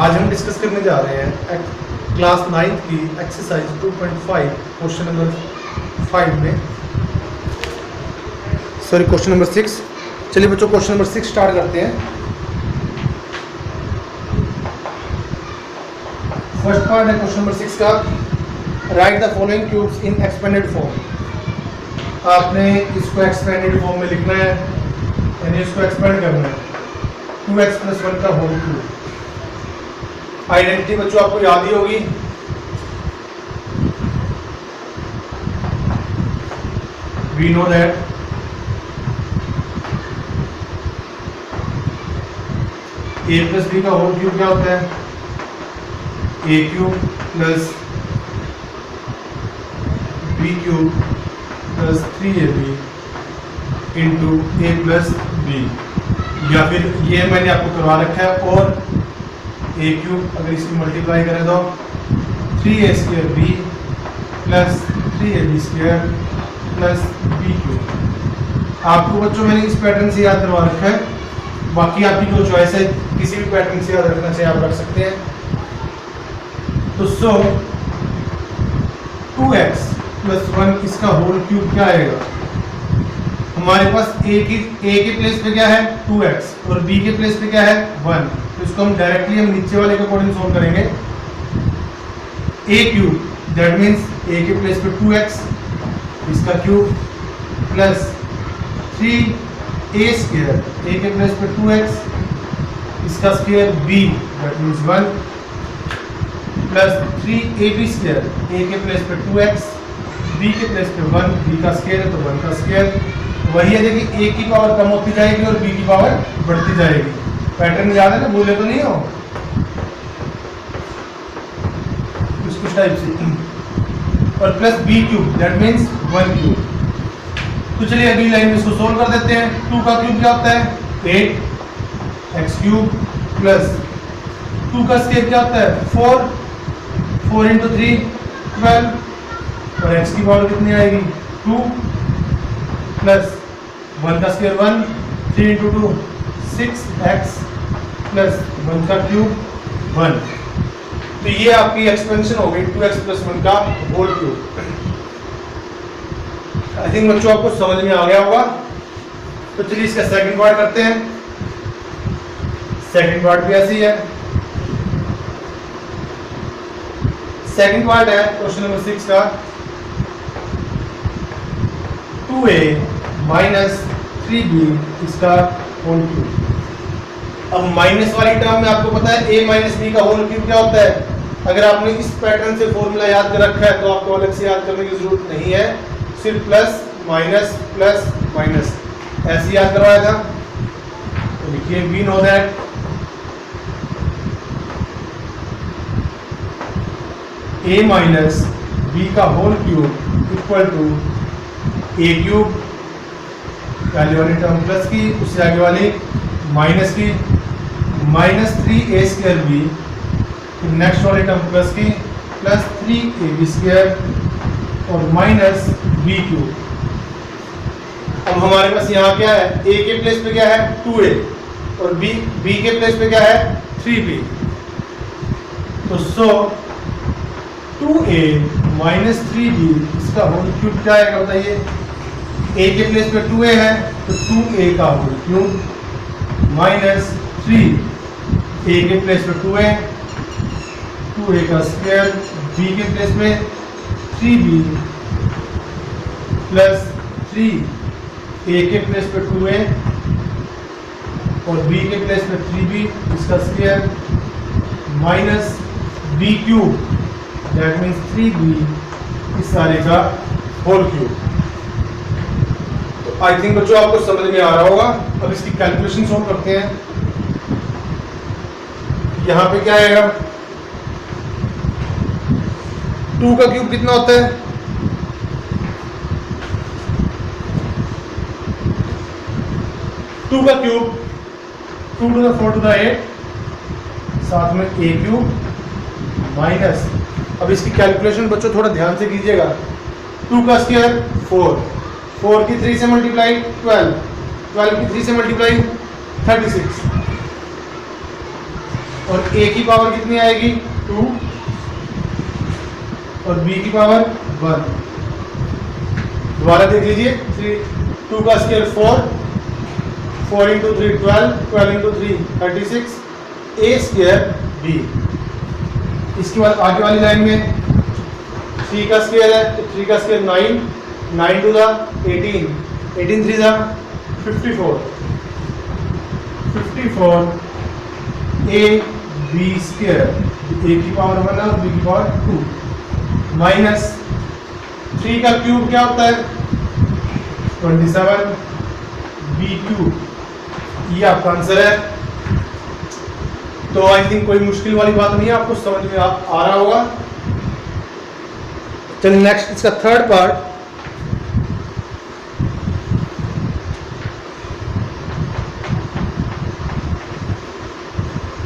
आज हम डिस्कस करने जा रहे हैं क्लास 9 की एक्सरसाइज 2.5 क्वेश्चन नंबर 5 में क्वेश्चन नंबर 6। चलिए बच्चों क्वेश्चन नंबर 6 स्टार्ट करते हैं। फर्स्ट पार्ट है क्वेश्चन नंबर 6 का, right the following cubes in expanded form. आपने इसको एक्सपेंडेड फॉर्म में लिखना है, यानी इसको एक्सपेंड करना है 2x + 1 का होल क्यूब। आइडेंटिटी बच्चों आपको याद ही होगी, we know that a + b का होल क्यूब क्या होता है, a³ + b³ + 3ab into a + b, या फिर ये मैंने आपको करवा रखा है, और a³ अगर इसकी मल्टीप्लाई करें तो 3a² b + 3ab² + b³। आपको बच्चों मैंने इस पैटर्न से याद करवा रखा है, बाकी आपकी जो चॉइस है किसी भी पैटर्न से याद रखना चाहिए आप रख सकते हैं। तो 2x + 1 इसका होल क्यूब क्या आएगा, हमारे पास a के प्लेस पे क्या है 2x और b के प्लेस पे क्या है 1, तो इसको हम डायरेक्टली हम नीचे वाले के अकॉर्डिंग सोल्व करेंगे। a³ दैट मींस a के प्लेस पे 2x इसका क्यूब प्लस 3a² a के प्लेस पे 2x इसका square b that means 1 plus 3ab² a के प्लेस पे 2x b के प्लेस पे 1 b का स्क्वायर है तो 1 का स्क्वायर। वही है, देखिए a की पावर कम होती जाएगी और b की पावर बढ़ती जाएगी। पैटर्न याद है ना, भूले तो नहीं हो कुछ टाइप से। और प्लस b³ दैट मींस 1³। तो चलिए अगली लाइन में इसको सोल्व कर देते हैं। 2 का क्यूब क्या होता है 8x³ प्लस 2 का स्क्वायर क्या होता है 4 × 3 12, और x की पावर कितनी आएगी 2 प्लस 1 का स्क्वायर 1 3 × 2 6x प्लस 1 का क्यूब 1। तो ये आपकी एक्सपेंशन हो गई 2x + 1 का होल क्यूब। आई थिंक बच्चों आपको समझ में आ गया होगा। तो चलिए इसका सेकंड पार्ट करते हैं। सेकंड पार्ट भी ऐसी है। सेकंड पार्ट है क्वेश्चन नंबर 6 का, 2a - 3b इसका होल क्यूब। अब माइनस वाली टर्म में आपको पता है a - b का होल क्यूब क्या होता है। अगर आपने इस पैटर्न से फॉर्मूला याद कर रखा है तो आपको अलग से याद करने की जरूरत नहीं है, सिर्फ प्लस माइनस प्लस माइनस ऐसे याद करवाया था। तो लिखिए we know that a - b का whole cube equal to a³ पहले वाली टर्म प्लस की, उससे आगे वाली माइनस की, -3a² b, फिर नेक्स्ट वाली टर्म प्लस की प्लस 3ab² और -b³। अब हमारे पास यहाँ क्या है, a के प्लेस पे क्या है 2a और b के प्लेस पे क्या है 3b। तो 2a - 3b इसका होल क्यूब क्या आएगा बताइए। a के प्लेस पे 2a है तो 2a का होल क्यूब माइनस 3a के प्लेस पे 2a का स्क्वायर, b के प्लेस पे 3b प्लस 3a के प्लेस पे 2a और b के प्लेस पे 3b इसका square minus b³ that means 3b इस सारे का होल क्यूब। तो आई थिंक बच्चों आपको समझ में आ रहा होगा। अब इसकी कैलकुलेशन सॉल्व करते हैं। यहां पे क्या आएगा 2 का क्यूब कितना होता है 2 का cube 2 to the 4 to the 8 साथ में a³ माइनस, अब इसकी कैलकुलेशन बच्चों थोड़ा ध्यान से कीजिएगा। 2 का स्क्वायर 4 की 3 से मल्टीप्लाई 12 की 3 से मल्टीप्लाई 36 और a की पावर कितनी आएगी 2 और b की पावर 1। दोबारा देख लीजिए 2 का square 4 into 3 12 into 3 36 a square b। इसके बाद आगे वाली लाइन में 3 का स्क्वायर है तो 3 का square 9 to the 18 3 the 54 a b square, a की पावर 1 है और b की पावर 2 माइनस 3 का क्यूब क्या होता है 27 b क्यूब। ये आपका आंसर है। तो आई थिंक कोई मुश्किल वाली बात नहीं है, आपको समझ में आ रहा होगा। चलिए नेक्स्ट इसका third part.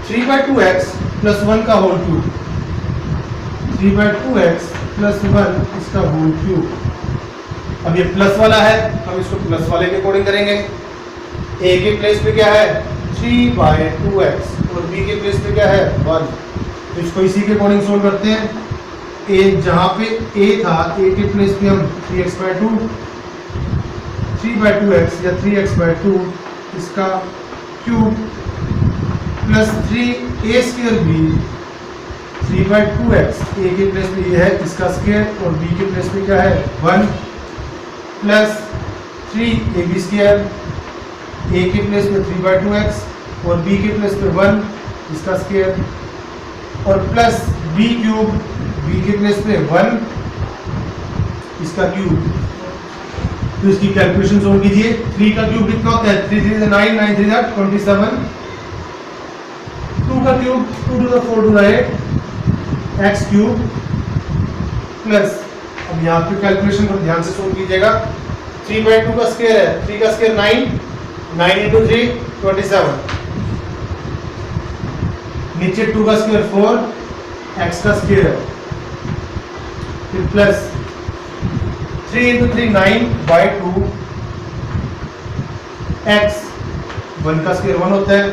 Three by two x plus 1 का होल क्यूब, 3/2x प्लस 1 इसका होल क्यूब। अब ये प्लस वाला है, हम इसको प्लस वाले के अकॉर्डिंग करेंगे। a के प्लेस पे क्या है 3/2x और b के प्लेस पे क्या है 1। तो इसको इसी के अकॉर्डिंग सोल्व करते हैं। a जहाँ पे a था, a के प्लेस पे हम 3x/2 3/2x या 3x/2 इसका cube plus 3a square b 3/2x। a के प्लेस पे ये है इसका स्क्वायर और b के प्लेस पे क्या है 1 प्लस 3ab स्क्वायर। a के प्लेस पे 3/2x और b के प्लेस पे 1 इसका स्क्वायर और प्लस b क्यूब, b के प्लेस पे 1 इसका क्यूब। तो इसकी कैलकुलेशन सोल्व कीजिए। 3 का क्यूब कितना होता है 3 3 9 9 3 27। 2 का cube 2 to the 4 to the 8 x cube plus, अब यहाँ पे कैलकुलेशन को ध्यान से सोल्व कीजिएगा। 3/2 का स्क्वायर है, 3 का स्क्वायर 9 इंटू 3 27। नीचे 2 का स्क्वायर 4 x का स्क्वायर फिर प्लस 3 इंटू 3 9/2 x 1 का स्क्वायर 1 होता है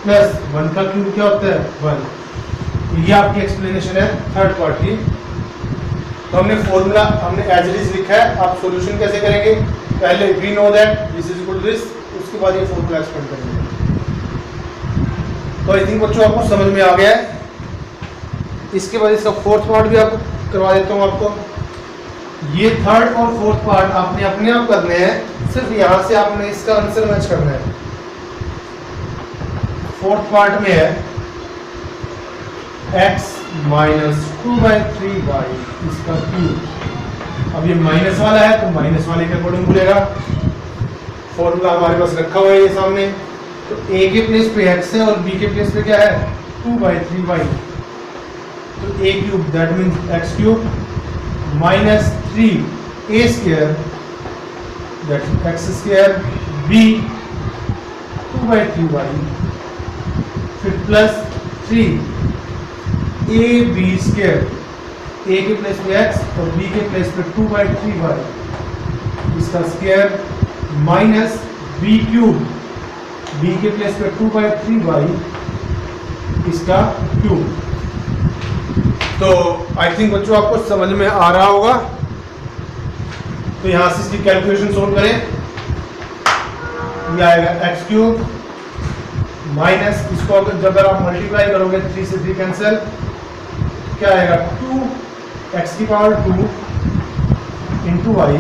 प्लस 1 का क्यूब क्या होता है 1। तो ये आपकी एक्सप्लेनेशन है थर्ड पार्ट की। तो हमने फॉर्मूला हमने एज इट इज लिखा है। आप सॉल्यूशन कैसे करेंगे, पहले we know that this is equal to this, उसके बाद ये फॉर्मूला एक्सपेंड करेंगे। तो आई थिंक बच्चों आपको समझ में आ गया है। इसके बाद इसका फोर्थ पार्ट भी आपको करवा देता हूँ। आपको ये थर्ड और फोर्थ पार्ट आपने अपने आप करने हैं, सिर्फ यहाँ से आपने इसका आंसर मैच करना है। फोर्थ पार्ट में है x माइनस 2/3y इसका क्यूब। अब ये माइनस वाला है तो माइनस वाले के अकॉर्डिंग बोलेगा। फॉर्मूला हमारे पास रखा हुआ है ये सामने। तो a के प्लेस पे x है और b के प्लेस पे क्या है 2/3y। तो a cube that means x cube minus 3a square that x square b 2/3y फिर प्लस 3ab स्क्वायर। a के प्लेस पे x और b के प्लेस पे 2/3y इसका square minus b cube, b के प्लेस पे 2/3y इसका क्यूब। तो आई थिंक बच्चों आपको समझ में आ रहा होगा। तो यहां से इसकी कैलकुलेशन सोल्व करें। ये आएगा x क्यूब माइनस इसको अगर जब आप मल्टीप्लाई करोगे 3 से 3 कैंसिल, क्या आएगा 2x की पावर 2 इंटू y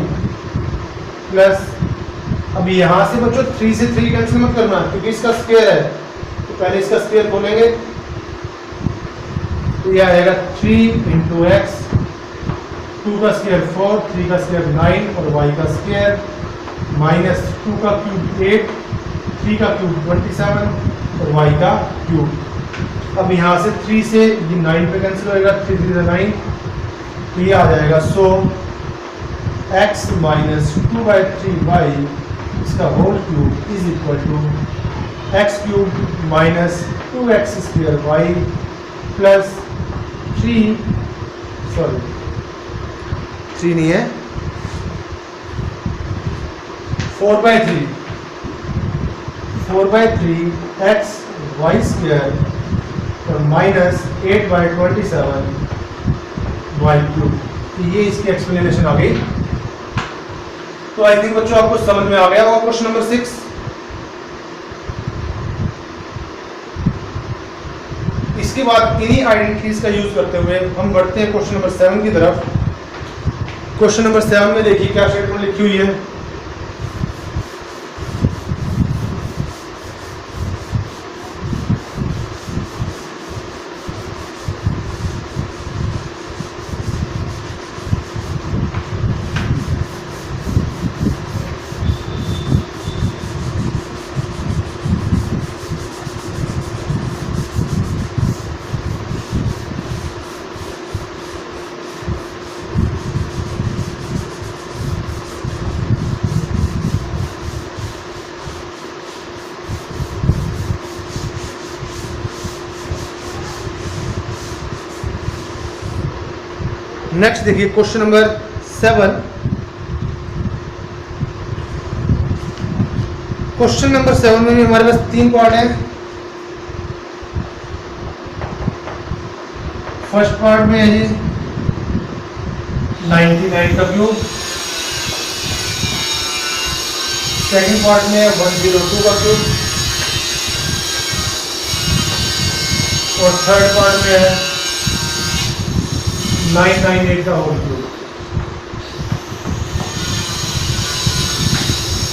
प्लस, अब यहाँ से बच्चों 3 से 3 कैंसिल मत करना क्योंकि इसका स्क्वायर है। तो पहले इसका स्क्वायर बोलेंगे तो ये आएगा 3 इंटू एक्स, 2 का स्क्वायर 4, 3 का स्क्वायर 9 और y का स्क्वायर माइनस 2 का क्यूब 8, 3 का क्यूब 27 और y का क्यूब। अब यहाँ से 3 से ये 9 पे कैंसिल होएगा, 3 3 9 तो ये आ जाएगा। सो x माइनस 2/3y इसका whole cube is equal to x cube minus 2x square y plus 3 नहीं है 4/3 x y स्क्वायर और माइनस 8/27 वाई क्यूब। ये इसकी एक्सप्लेनेशन आ गई। तो आई थिंक बच्चों आपको समझ में आ गया होगा क्वेश्चन नंबर 6। इसके बाद इन्हीं आइडेंटिटीज का यूज करते हुए हम बढ़ते हैं क्वेश्चन नंबर 7 की तरफ। क्वेश्चन नंबर 7 में देखिए क्या स्टेटमेंट लिखी हुई है। नेक्स्ट देखिए क्वेश्चन नंबर 7। क्वेश्चन नंबर 7 में भी हमारे पास 3 पार्ट है। फर्स्ट पार्ट में है जी 99 का क्यूब, सेकंड पार्ट में है 102 का क्यूब और थर्ड पार्ट में है 998 का होल क्यूब।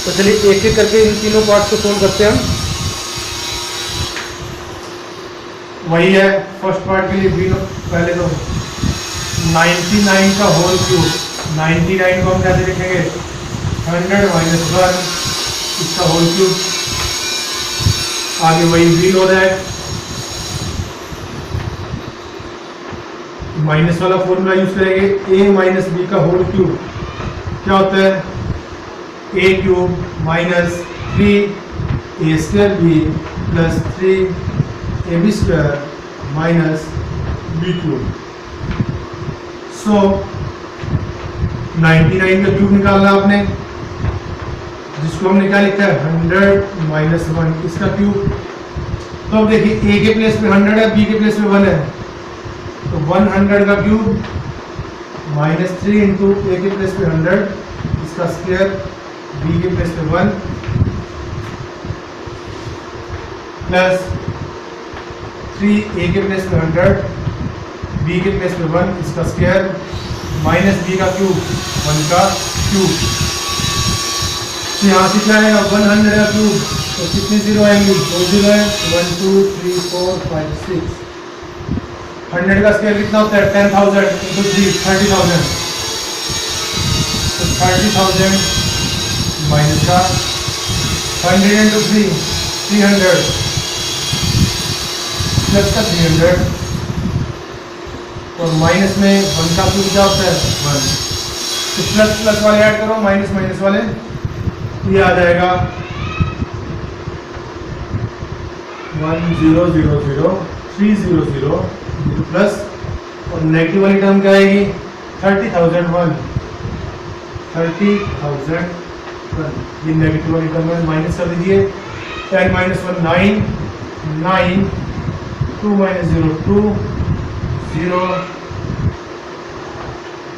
तो चलिए एक एक करके इन तीनों पार्ट्स को सोल्व करते हैं हम। वही है फर्स्ट पार्ट के लिए भी पहले तो 99 का होल क्यूब। 99 को हम कैसे लिखेंगे 100 माइनस 1 इसका होल क्यूब। आगे वही भी हो रहा है, माइनस वाला फॉर्मूला यूज करेंगे। a माइनस बी का होल क्यूब क्या होता है a cube minus 3a square B plus 3ab square minus B cube. So 99 का क्यूब निकालना आपने, जिसको हमने क्या लिखा है 100 माइनस 1 इसका क्यूब। तो अब देखिए a के प्लेस पे 100 है, b के प्लेस पे 1 है, तो 100 का क्यूब माइनस 3 इंटू ए के प्लेस पे 100 इसका स्क्वायर, बी के प्लेस पे 1 प्लस 3 ए के प्लेस पे 100 बी के प्लेस पे 1 इसका स्क्वायर माइनस बी का क्यूब 1 का क्यूब। तो यहाँ से क्या आएगा 100 का क्यूब, तो कितनी जीरो आएंगी 2 जीरो है, 1 2 3 4 5 6। 100 का स्क्वायर कितना होता है 10,000 इंटू 3 30,000। तो 30,000 माइनस का 100 इंटू 3 300 प्लस का 300 और माइनस में 1 का क्यूब क्या होता है 1। तो प्लस प्लस वाले ऐड करो, माइनस माइनस वाले, ये आ जाएगा 1000 300 प्लस और नेगेटिव वाली टर्म क्या आएगी 30,001 30,001। ये नेगेटिव वाली टर्म है, माइनस कर दीजिए। 10 माइनस 1 9 9 2 माइनस 0 2 0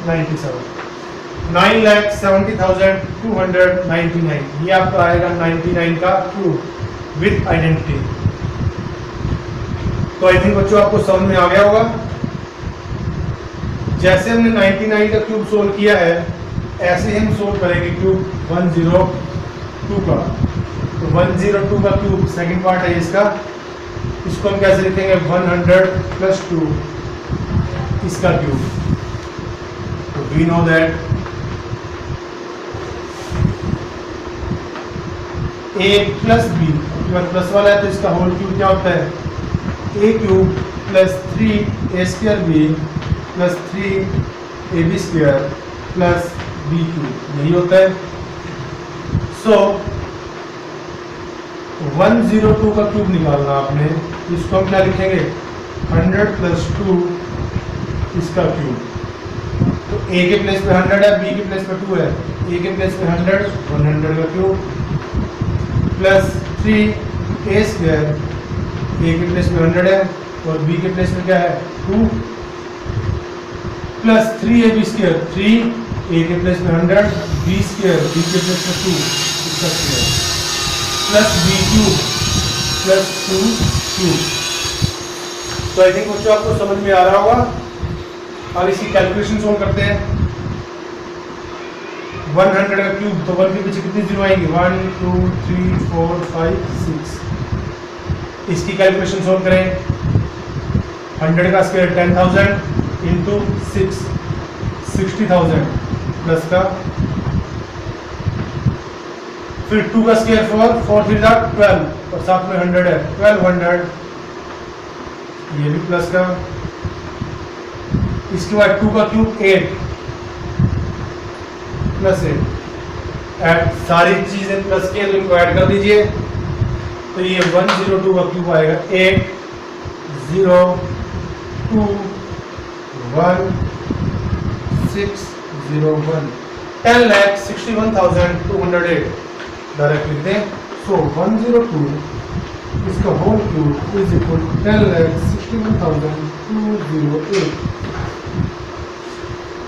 97 9,70,299। ये आपका आएगा 99 का क्यूब विद आइडेंटिटी। तो आई थिंक बच्चों आपको समझ में आ गया होगा। जैसे हमने 99 का क्यूब सोल्व किया है ऐसे ही हम सोल्व करेंगे क्यूब 102 का। तो 102 का क्यूब सेकंड पार्ट है इसका, इसको हम कैसे लिखेंगे 100 प्लस 2 इसका क्यूब। तो we know that a plus B plus वाला है तो इसका होल क्यूब क्या होता है a cube plus 3a square B plus 3ab square plus B cube, यही होता है। सो 102 का क्यूब निकालना आपने, इसको हम क्या लिखेंगे 100 प्लस 2 इसका क्यूब। तो a के प्लेस पे 100 है, b के प्लेस पे 2 है, a के प्लेस पे 100 का cube plus 3a square, a के प्लेस पे 100 है, और b के प्लेस में क्या है 2 प्लस 3ab स्क्वायर 3 a के प्लेस में 100 b स्क्वायर b के प्लेस में 2 इसका square plus b cube plus 2 cube. तो आई थिंक बच्चों आपको समझ में आ रहा होगा। अब इसकी कैलकुलेशन सोल्व करते हैं। 100 का क्यूब तो 1 के पीछे कितनी जीरो आएंगी 1 2 3 4 5 6। इसकी कैलकुलेशन सोल्व करें। 100 का स्क्वायर 10,000 इंटू 6 60,000 प्लस का फिर 2 का स्क्वायर 4 3 12 और साथ में 100 है 1200 ये भी प्लस का। इसके बाद 2 का क्यूब 8 प्लस 8 ऐड सारी चीजें प्लस की हैं तो इनको ऐड कर दीजिए। तो ये 102 का क्यूब आएगा 8 0 2 1 6 0 1 10,61,208 डायरेक्ट लिखते हैं। सो 102 इसका whole cube is equal to 10,61,208।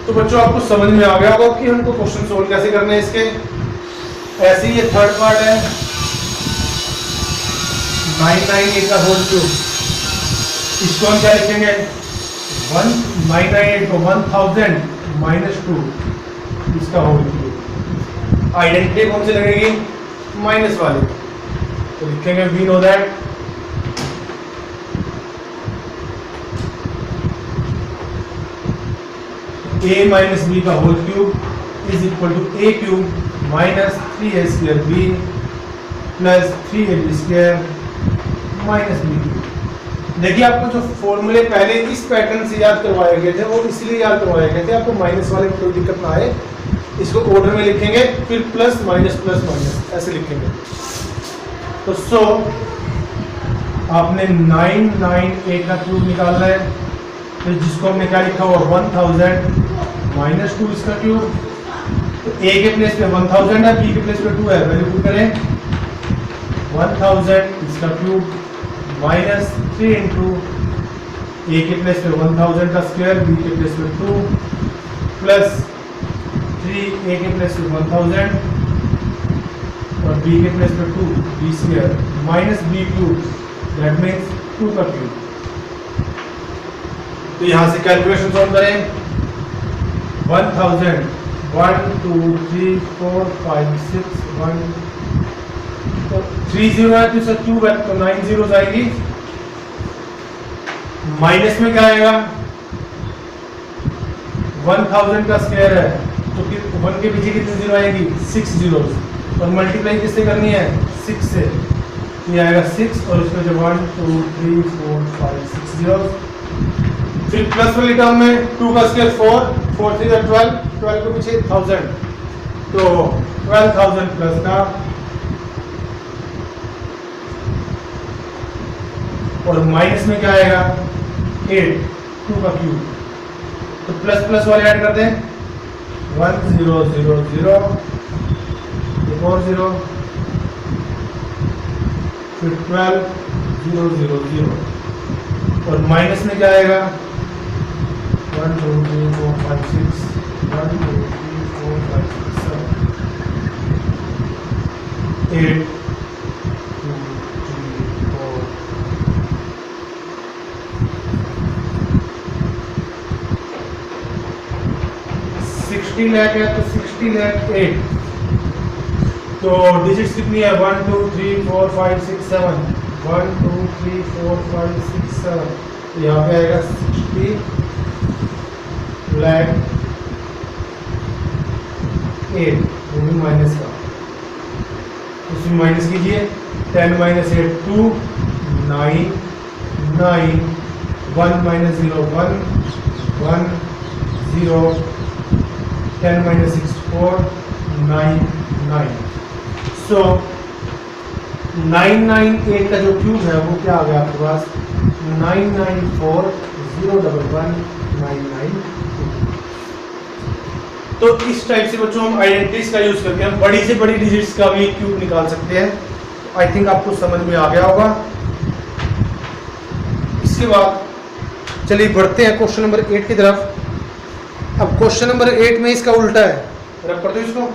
तो बच्चों आपको समझ में आ गया होगा कि हमको क्वेश्चन सोल्व कैसे करने हैं इसके। ऐसे ही ये थर्ड पार्ट है 998 का होल क्यूब। इसको हम क्या लिखेंगे 998 को 1000 माइनस 2 इसका होल क्यूब। आइडेंटिटी कौन सी लगेगी माइनस वाली तो लिखेंगे we know that a minus B का whole cube is equal to a cube minus 3a square b plus 3ab square minus b cube. देखिए आपको जो फॉर्मूले पहले इस पैटर्न से याद करवाए गए थे वो इसलिए याद करवाए गए थे आपको माइनस वाले कोई दिक्कत ना आए। इसको ऑर्डर में लिखेंगे फिर प्लस माइनस ऐसे लिखेंगे। तो सो आपने 998 का क्यूब निकालना है फिर जिसको हमने क्या लिखा हुआ 1000 माइनस 2 इसका क्यूब। तो a के प्लेस पे 1000 है b के प्लेस पे 2 है वैल्यू पुट करें 1000 इसका क्यूब माइनस 3 इंटू a के प्लेस पे 1000 का स्क्वायर b के प्लेस पे 2 प्लस 3 a के प्लेस पे 1000 और b के प्लेस पे 2 b square minus b cube that means 2 का क्यूब। तो यहाँ से कैलकुलेशन सॉल्व करें 1000 1 2 3 4 5 6 1 तो 3 0 है तो इसका क्यूब है तो 9 zeros आएगी। माइनस में क्या आएगा 1000 का स्क्वायर है तो 1 के पीछे कितनी जीरो आएगी 6 zeros और मल्टीप्लाई किससे करनी है 6 से ये आएगा 6 और इसमें जो 1 2 3 4 5 6 zeros। फिर प्लस वाली टर्म में 2 का स्क्वायर 4 3 12 12 के पीछे 1000 तो 12,000 प्लस का और माइनस में क्या आएगा 8 2 का क्यूब। तो प्लस प्लस वाले ऐड कर दें 1 0 0 0 एक और 0 फिर 12 0 0 0 और माइनस में क्या आएगा 1 2 3 4 5 6 1 2 3 4 5 6 7 8 2 3 4 60 लाख है तो 60 लाख 8 तो डिजिट्स कितनी है 1 2 3 4 5 6 7 1 2 3 4 5 6 7 तो यहाँ पे आएगा 60 लाख 8 वो भी माइनस का उसमें माइनस कीजिए 10 माइनस 8 2 9 9 1 माइनस 0 1 1 0 10 minus 6 4 9 9 सो 998 का जो क्यूब है वो क्या आ गया आपके पास 994,011,992। तो इस टाइप से बच्चों हम आइडेंटिटीज का यूज करके हम बड़ी से बड़ी डिजिट्स का भी क्यूब निकाल सकते हैं। आई थिंक आपको समझ में आ गया होगा। इसके बाद चलिए बढ़ते हैं क्वेश्चन नंबर 8 की तरफ। अब क्वेश्चन नंबर 8 में इसका उल्टा है, रब कर दो इसको।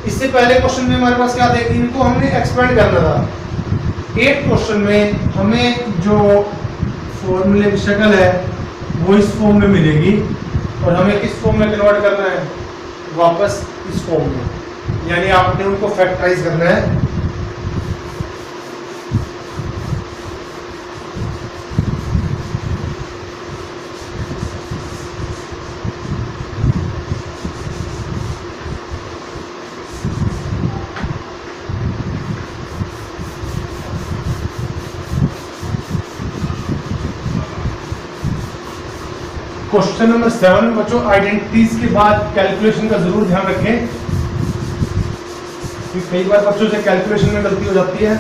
इससे पहले क्वेश्चन में हमारे पास क्या थे, इनको हमने एक्सपेंड करना था। 8 क्वेश्चन में हमें जो फॉर्मूले की शक्ल है वो इस फॉर्म में मिलेगी और हमें किस फॉर्म में कन्वर्ट करना है, वापस इस फॉर्म में, यानी आपने उनको फैक्टराइज करना है। क्वेश्चन नंबर 7 बच्चों, आइडेंटिटीज के बाद कैलकुलेशन का जरूर ध्यान रखें, क्योंकि कई बार बच्चों से कैलकुलेशन में गलती हो जाती है।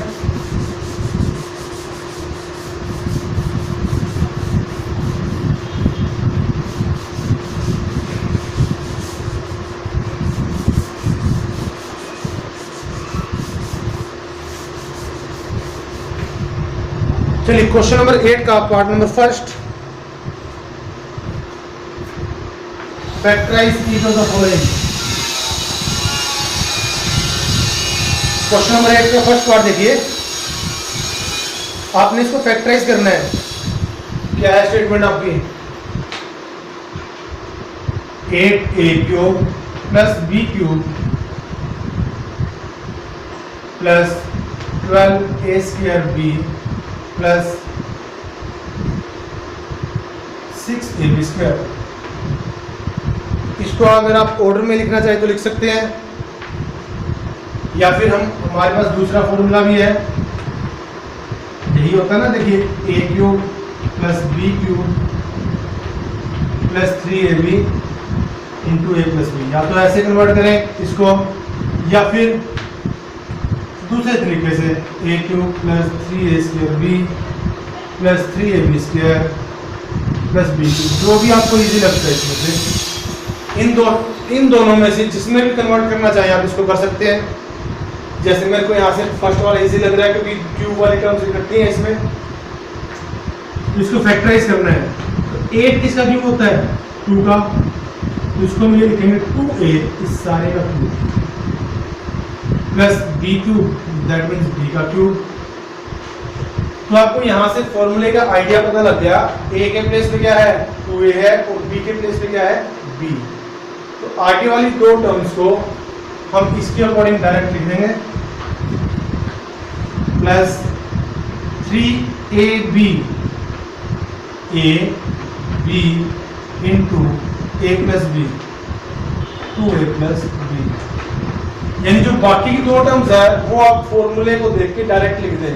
चलिए क्वेश्चन नंबर 8 का part number first, factorise each of the following. Question number 8 का फर्स्ट पार्ट देखिए, आपने इसको फैक्टराइज करना है। क्या है स्टेटमेंट आपकी, 8a³ plus b³ plus 12a² plus 6ab²। इसको अगर आप ऑर्डर में लिखना चाहें तो लिख सकते हैं, या फिर हमारे पास दूसरा फॉर्मूला भी है, यही होता है ना, देखिए a³ plus b³ plus 3ab into a plus b। या तो ऐसे कन्वर्ट करें इसको, या फिर दूसरे तरीके से a³ plus 3a² plus 3ab² plus b³, जो भी आपको इजी लगता है इसमें से। इन दोनों में से जिसमें भी कन्वर्ट करना चाहें आप इसको कर सकते हैं। जैसे मेरे को यहाँ से फर्स्ट वाला इजी लग रहा है क्योंकि क्यूब वाली टर्म्स इकट्ठी हैं इसमें, तो इसको फैक्टराइज करना है। तो 8 किसका क्यूब होता है, 2 का, तो इसको हम ये लिखेंगे 2a इस सारे का cube plus b³ that means b का क्यूब। तो आपको यहाँ से फॉर्मूले का आइडिया पता लग गया, a के प्लेस पे क्या है 2a है और b के प्लेस पे क्या है b। तो आगे वाली दो टर्म्स को हम इसके अकॉर्डिंग डायरेक्ट लिख देंगे, plus 3ab a b into a plus b 2a plus b। यानी जो बाकी की दो टर्म्स है वो आप फॉर्मूले को देख के डायरेक्ट लिख दें,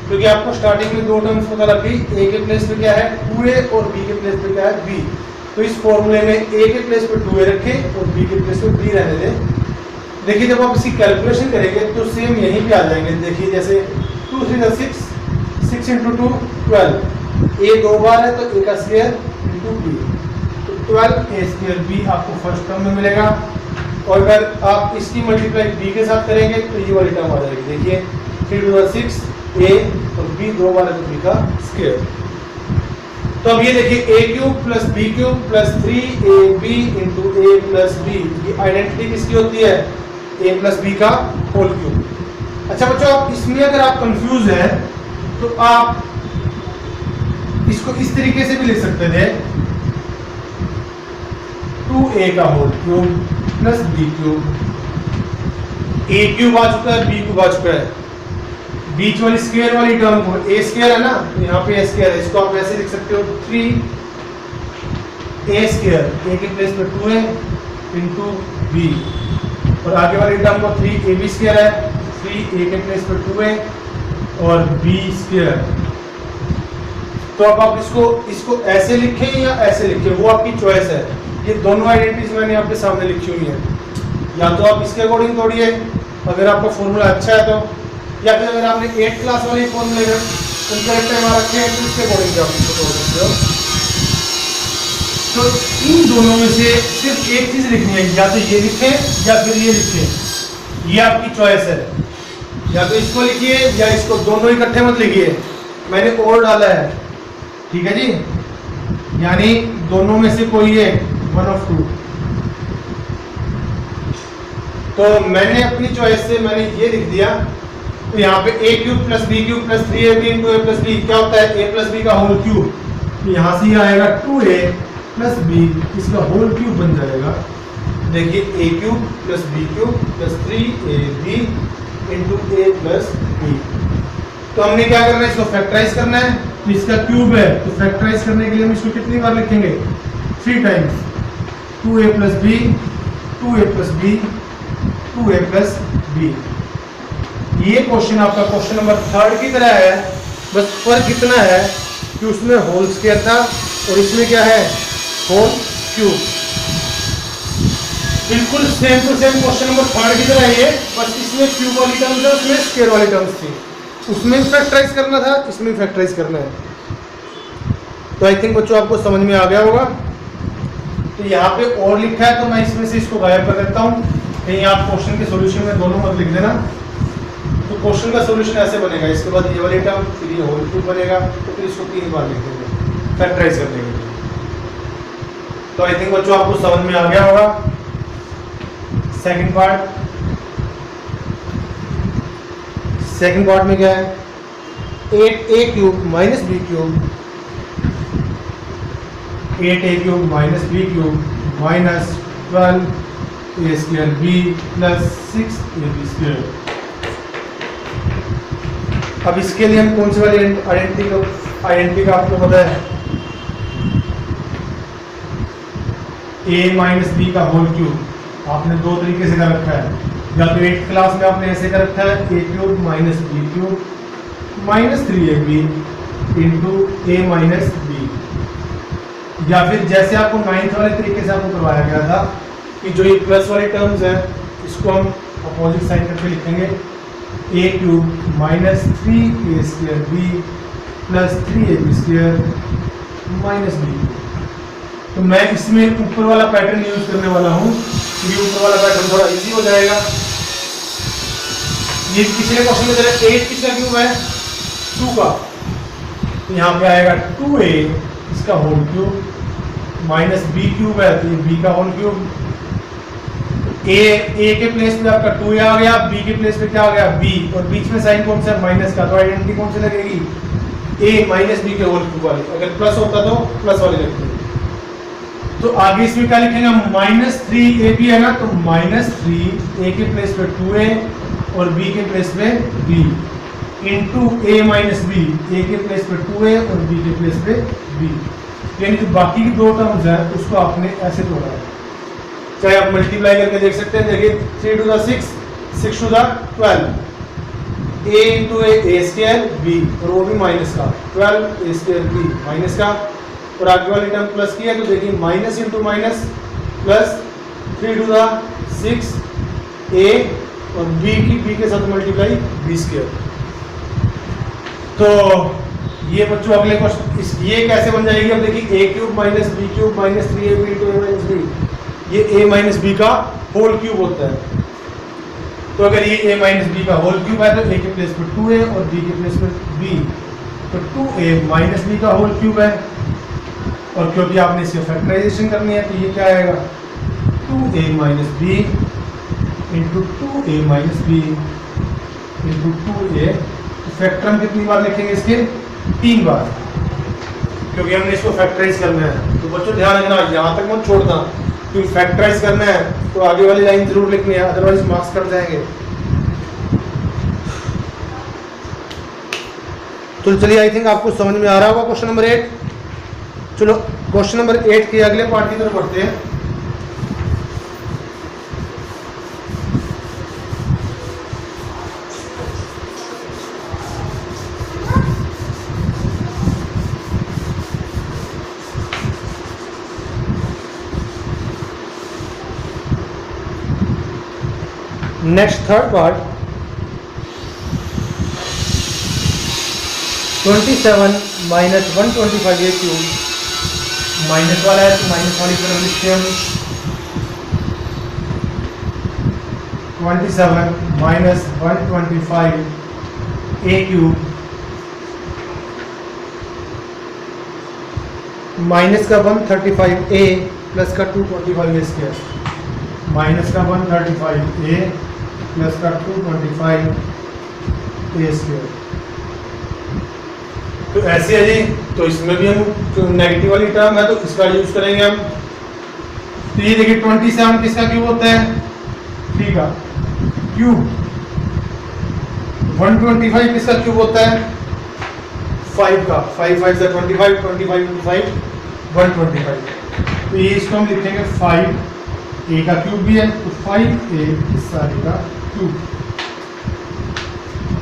क्योंकि आपको स्टार्टिंग में दो टर्म्स पता लग गई, a के प्लेस पे क्या है 2a और b के प्लेस पे क्या है b। तो इस फॉर्मूले में a के प्लेस पे 2a रखें और b के प्लेस पे b रहने दें। देखिए जब आप इसकी कैलकुलेशन करेंगे तो सेम यहीं पे आ जाएंगे। देखिए जैसे 2 3 6, 6 इंटू 2 12, a 2 बार है तो a का स्क्वायर इंटू b, तो 12a² आपको फर्स्ट टर्म में मिलेगा। और अगर आप इसकी मल्टीप्लाई b के साथ करेंगे तो ये वाली टर्म आ जाएगी। देखिए 3 2 6 a और b 2 बार है तो b का स्क्वायर। तो अब ये देखिए a³ plus b³ plus 3ab into a plus b, ये आइडेंटिटी किसकी होती है, a प्लस b का होल क्यूब। अच्छा बच्चों, आप इसमें अगर आप कंफ्यूज हैं तो आप इसको इस तरीके से भी लिख सकते थे, 2a का whole cube plus b³। a³ आ चुका है, b³ आ चुका है, बीच वाली स्क्वायर वाली टर्म को a स्क्वायर है ना, तो यहाँ पे a स्क्वायर है, इसको आप ऐसे लिख सकते हो 3a², a के प्लेस पे 2a इंटू b, और आगे वाली टर्म को 3ab² है, 3a के प्लेस पे 2a और b²। तो अब आप इसको ऐसे लिखें या ऐसे लिखें, वो आपकी चॉइस है। ये दोनों आइडेंटिटीज मैंने आपके सामने लिखी हुई है, या तो आप इसके अकॉर्डिंग तोड़िए अगर आपका फॉर्मूला अच्छा है तो, या फिर अगर आपने 8th क्लास वाले फॉर्मूले उनके टाइम रखे हैं तो इसके अकॉर्डिंग आप इसको तोड़ सकते हो। तो इन दोनों में से सिर्फ एक चीज लिखनी है, या तो ये लिखें या फिर ये लिखें, ये आपकी चॉइस है। या तो इसको लिखिए या इसको, दोनों इकट्ठे मत लिखिए, मैंने और डाला है ठीक है जी, यानी दोनों में से कोई एक, वन ऑफ टू। तो मैंने अपनी चॉइस से मैंने ये लिख दिया, तो यहाँ पे A cube plus B cube plus 3ab into A plus B क्या होता है, ए प्लस बी का होल क्यूब। तो यहाँ से ये आएगा 2a प्लस बी, इसका होल क्यूब बन जाएगा। देखिए A cube plus B cube plus 3ab into A plus B. तो हमने क्या करना है, इसको फैक्टराइज करना है, तो इसका क्यूब है, तो फैक्टराइज करने के लिए हम इसको कितनी बार लिखेंगे, 3 times, 2a plus B, 2a plus B, 2a plus B. ये क्वेश्चन आपका क्वेश्चन नंबर 3 की तरह है, बस फर्क इतना है कि उसमें होल स्क्वायर था और इसमें क्या है, होल क्यूब। बिल्कुल same to same question number 3 की तरह है, बस इसमें क्यूब वाली टर्म्स है, उसमें स्क्वायर वाली टर्म्स थी। उसमें फैक्टराइज करना था, इसमें फैक्टराइज करना है। तो आई थिंक बच्चों आपको समझ में आ गया होगा। तो यहाँ पे और लिखा है, तो मैं इसमें से इसको गायब कर देता हूँ, कहीं आप क्वेश्चन के सॉल्यूशन में दोनों मत लिख देना। तो क्वेश्चन का सॉल्यूशन ऐसे बनेगा, इसके बाद ये वाली टर्म, फिर ये होल क्यूब बनेगा, तो फिर इसको 3 बार लिख देंगे फैक्टराइज करने के लिए। तो आई थिंक बच्चों आपको समझ में आ गया होगा। सेकंड पार्ट में क्या है, 8a cube minus B cube, 8a cube minus B cube minus 12a square B plus 6ab square. अब इसके लिए हम कौन सी वाली आइडेंटिटी का आपको पता है, a माइनस बी का होल क्यूब आपने 2 तरीके से कर रखा है, या तो 8th क्लास में आपने ऐसे कर रखा है, a cube minus B cube minus 3ab into a minus b, या फिर जैसे आपको 9th वाले तरीके से आपको करवाया गया था कि जो ये प्लस वाली टर्म्स है इसको हम अपोजिट साइन करके लिखेंगे, a cube minus 3a square b plus 3ab square minus b। तो मैं इसमें ऊपर वाला पैटर्न यूज करने वाला हूँ, ये ऊपर वाला पैटर्न थोड़ा इजी हो जाएगा। ये पिछले क्वेश्चन में जरा 8 किसका क्यूब है, 2 का, तो यहाँ पे आएगा 2a इसका whole cube minus b cube है, तो ये b का होल क्यूब। a के प्लेस पे आपका 2a आ गया, b के प्लेस पे क्या आ गया, b, और बीच में साइन कौन सा है, माइनस का, तो आइडेंटिटी कौन सी लगेगी, a माइनस b के होल क्यूब वाली। अगर प्लस होता तो प्लस वाली लगती। तो आगे इसमें क्या लिखेंगे, माइनस 3ab है ना, तो माइनस 3 a के प्लेस पे 2a और b के प्लेस पे b into a minus b, a के प्लेस पे 2a और b के प्लेस पे b। यानी जो बाकी की 2 टर्म्स है उसको आपने ऐसे तोड़ा है, चाहे आप मल्टीप्लाई करके देख सकते हैं। देखिए 3 to the 6, 6 to the 12, a into a square b, और वो भी माइनस का, 12a स्क्वायर b माइनस का, और आगे वाली टर्म प्लस की है, तो देखिए minus into minus plus 3 to the 6 a और b के साथ मल्टीप्लाई b स्क्वायर। तो ये बच्चों अगले क्वेश्चन, ये कैसे बन जाएगी, अब देखिए a cube minus B cube minus 3ab into a minus b, ये a माइनस बी का होल क्यूब होता है। तो अगर ये a माइनस बी का होल क्यूब है, तो a के प्लेस पे 2a और b के प्लेस पे b, तो 2a माइनस बी का होल क्यूब है, और क्योंकि आपने इसकी फैक्टराइजेशन करनी है, तो ये क्या आएगा, 2a minus b into 2a minus b into 2a। तो फैक्टर हम कितनी बार लिखेंगे इसके, 3 बार, क्योंकि हमने इसको फैक्टराइज करना है। तो बच्चों ध्यान रखना, यहाँ तक मत छोड़ना, क्योंकि फैक्टराइज करना है तो आगे वाली लाइन जरूर लिखनी है, अदरवाइज मार्क्स कट जाएंगे। तो चलिए, आई थिंक आपको समझ में आ रहा होगा क्वेश्चन नंबर 8। चलो क्वेश्चन नंबर 8 के अगले पार्ट की तरफ बढ़ते हैं। Next third part, 27 minus 125a cube, minus वाला है तो माइनस वाली तरफ लिखते हैं हम, 27 माइनस 125a क्यूब माइनस का 135a प्लस का 225a स्क्वायर, माइनस का 135a प्लस का 225a स्क्वायर। तो ऐसे है जी। तो इसमें भी हम जो नेगेटिव वाली टर्म है तो इसका यूज करेंगे हम। तो ये देखिए 27 किसका क्यूब होता है? 3 का क्यूब। 125 किसका क्यूब होता है? 5 का। 5 5 से 25, 25 into 5 125। तो ये इसको हम लिखेंगे 5a का क्यूब भी है, तो 5a इस सारे का क्यूब।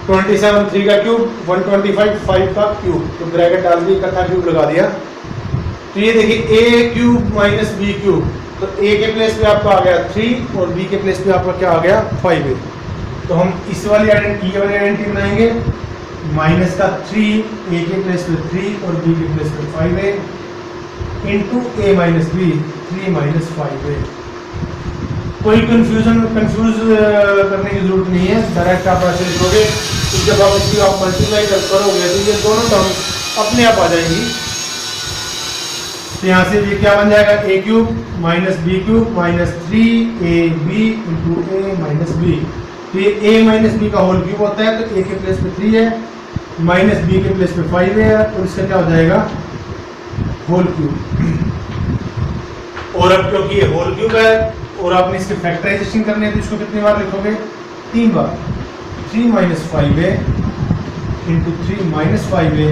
27 3 का क्यूब, 125 5 का क्यूब। तो ब्रैकेट डाल के इकट्ठा क्यूब लगा दिया। तो ये देखिए a cube minus b cube. तो a के प्लेस पे आपका आ गया 3 और b के प्लेस पे आपका क्या आ गया? 5a। तो हम इस वाली आइडेंटिटी बनाएंगे, माइनस का 3 a के प्लेस पे 3 और b के प्लेस पे 5a into a minus b 3 minus 5a। कोई कंफ्यूज करने की जरूरत नहीं है, डायरेक्ट आप ऐसे लिखोगे। तो जब आप इसकी आप मल्टीप्लाई करोगे तो ये दोनों टर्म अपने आप आ जाएंगी। तो यहाँ से ये क्या बन जाएगा? a cube minus b cube minus 3ab into a minus b। तो ये a माइनस b का होल क्यूब होता है। तो a के प्लेस पे 3 है, माइनस b के प्लेस पे 5 है, और इसका क्या हो जाएगा? Whole cube. और अब क्योंकि ये होल क्यूब है और आपने इसके फैक्टराइजेशन करने हैं तो इसको कितनी बार लिखोगे? 3 बार। 3 minus 5a into 3 minus 5a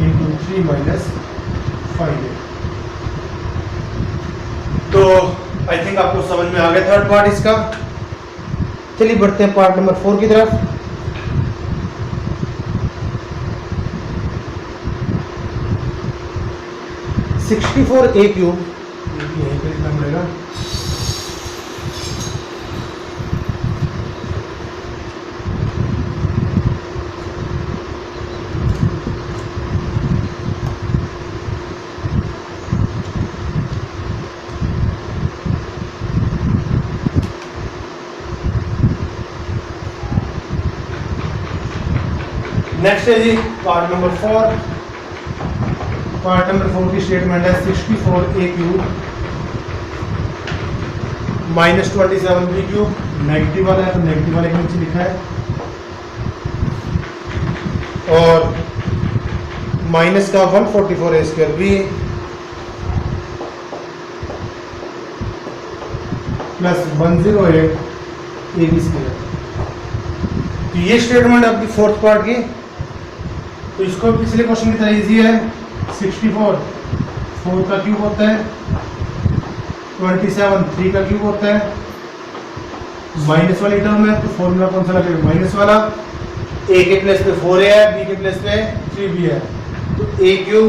into 3 minus 5a। तो आई थिंक आपको समझ में आ गया थर्ड पार्ट इसका। चलिए बढ़ते हैं पार्ट नंबर 4 की तरफ। a क्यूब यहीं पे लिखना पड़ेगा। नेक्स्ट है जी पार्ट नंबर 4। पार्ट नंबर 4 की स्टेटमेंट है 64a cube minus 27b cube. Negative वाला है तो नेगेटिव वाले के नीचे लिखा है, और माइनस का 144a square b plus 108 ab square. तो ये स्टेटमेंट आपकी फोर्थ पार्ट की। तो इसको पिछले क्वेश्चन की तरह इजी है। 64 4 का क्यूब होता है, 27 3 का क्यूब होता है, माइनस वाली टर्म है तो फॉर्मूला कौन सा लगेगा? माइनस वाला। a के प्लेस पे 4a है, b के प्लेस पे 3b है, तो a cube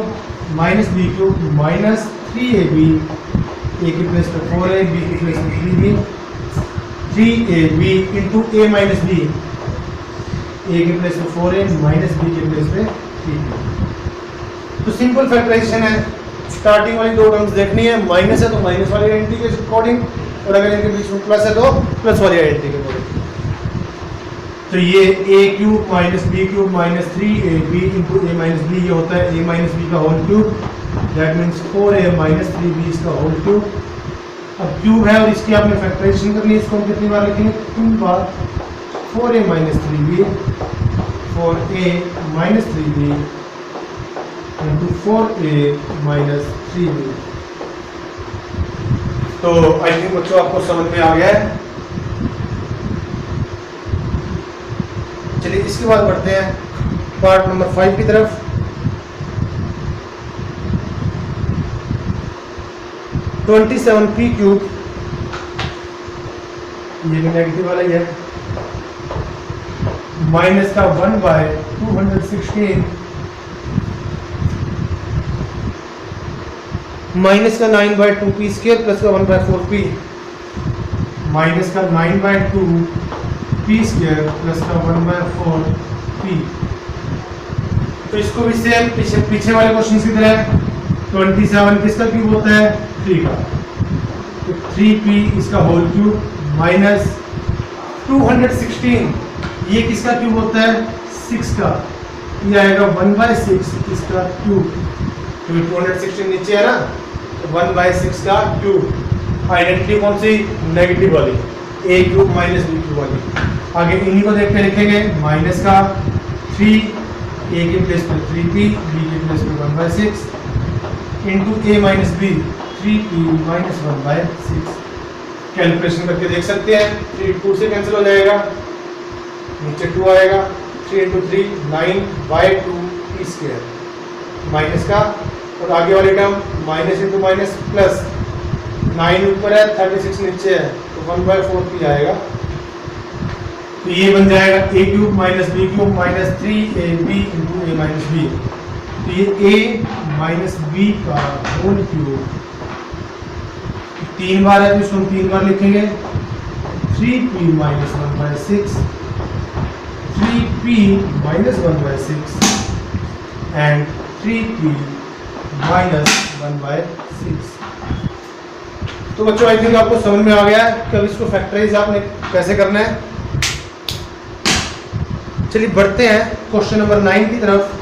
minus b cube minus 3ab, a के प्लेस पे 4a, b के प्लेस पे 3b, 3ab into a minus b, a के प्लेस पे 4a माइनस b के प्लेस पे 3b। तो सिंपल फैक्टराइजेशन है। स्टार्टिंग वाली दो टर्म्स देखनी है, माइनस है तो माइनस वाली आइडेंटिटी के अकॉर्डिंग, और अगर इनके बीच में प्लस है तो प्लस वाली आइडेंटिटी के अकॉर्डिंग। तो ये a cube minus b cube minus 3ab into a minus b, ये होता है a माइनस b का whole cube. That means 4a minus 3b इसका होल क्यूब। अब क्यूब है और इसकी आपने फैक्टराइजेशन करनी है। इसको हम कितनी बार लिखेंगे? 3 बार। 4a minus 3b 4a minus 3b into 4a minus 3b। तो आई थिंक बच्चों आपको समझ में आ गया है। चलिए इसके बाद बढ़ते हैं पार्ट नंबर 5 की तरफ। (27p क्यूब, ये भी नेगेटिव वाला ही है, माइनस का 1/216 माइनस का 9/2p स्क्वायर प्लस का 1/4p, माइनस का 9/2p स्क्वायर प्लस का 1/4p। तो इसको भी सेम पीछे वाले क्वेश्चन की तरह 27 किसका क्यूब होता है? 3 का, तो 3p इसका होल क्यूब माइनस 216 ये किसका क्यूब होता है? 6 का, ये आएगा 1/6 इसका क्यूब। क्योंकि 216 नीचे है ना, तो 1/6 का क्यूब। आइडेंटिटी कौन सी? नेगेटिव वाली, a cube minus b cube वाली। आगे इन्हीं को देख के लिखेंगे, माइनस का 3 a के प्लेस पर 3p, b के प्लेस पर 1/6 into a minus b 3p minus 1/6। Calculation करके देख सकते हैं, 3 2 से कैंसिल हो जाएगा, नीचे 2 आएगा, 3 इंटू 3 9/2p² माइनस का, और आगे वाली term minus into minus plus, 9 ऊपर है 36 नीचे है, तो 1/4p आएगा। तो ये बन जाएगा a cube minus b cube minus 3ab into a minus b। तो ये a माइनस b का होल क्यूब 3 बार है, तो इसको हम 3 बार लिखेंगे, 3p minus 1/6, 3p minus 1/6 and 3p minus 1/6। तो बच्चों आई थिंक आपको समझ में आ गया है कि अब इसको फैक्टराइज आपने कैसे करना है। चलिए बढ़ते हैं क्वेश्चन नंबर 9 की तरफ।